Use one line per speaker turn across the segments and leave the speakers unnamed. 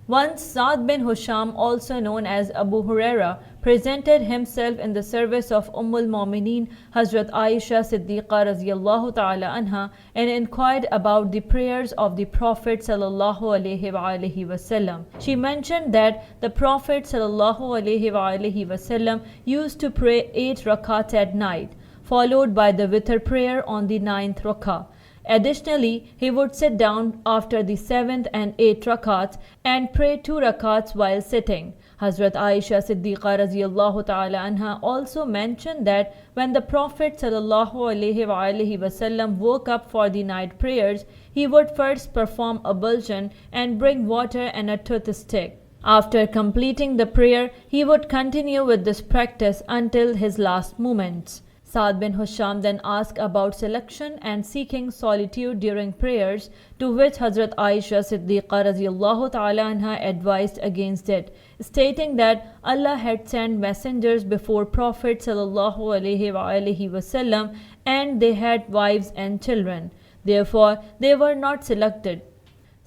Once Sa'd bin Husham, also known as Abu Huraira, presented himself in the service of Ummul Mu'mineen Hazrat Aisha Siddiqa radhiyallahu ta'ala anha and inquired about the prayers of the Prophet sallallahu alaihi wasallam. She mentioned that the Prophet sallallahu alaihi wasallam used to pray 8 rakats at night, followed by the witr prayer on the 9th rakah. Additionally, he would sit down after the 7th and 8th rakats and pray 2 rakats while sitting. Hazrat Aisha Siddiqa radhiyallahu ta'ala anha also mentioned that when the Prophet sallallahu alaihi wasallam woke up for the night prayers, he would first perform ablution and bring water and a toothstick. After completing the prayer, he would continue with this practice until his last moments. Sa'd bin Husham then asked about selection and seeking solitude during prayers, to which Hazrat Aisha Siddiqa radhiyallahu ta'ala anha advised against it, stating that Allah had sent messengers before Prophet sallallahu alaihi wasallam and they had wives and children. Therefore, they were not selected.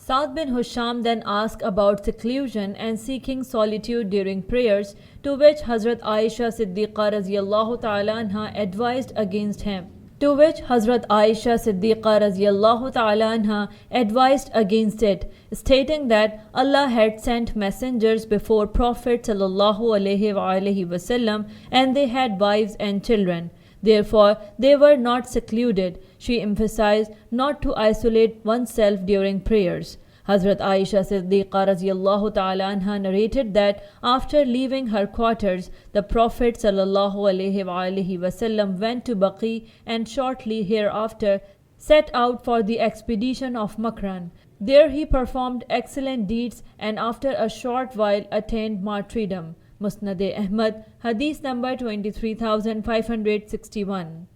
Sa'd bin Husham then asked about seclusion and seeking solitude during prayers, to which Hazrat Aisha Siddiqa radhiyallahu ta'ala anha advised against him. To which Hazrat Aisha Siddiqa radhiyallahu ta'ala anha advised against it, stating that Allah had sent messengers before Prophet sallallahu alaihi wasallam and they had wives and children. Therefore, they were not secluded. She emphasized not to isolate oneself during prayers. Hazrat Aisha Siddiqa radhiyallahu ta'ala anha narrated that after leaving her quarters, the Prophet sallallahu alaihi wasallam went to Baqi and shortly hereafter set out for the expedition of Makran. There he performed excellent deeds and after a short while attained martyrdom. Musnad Ahmad, Hadith number 23561.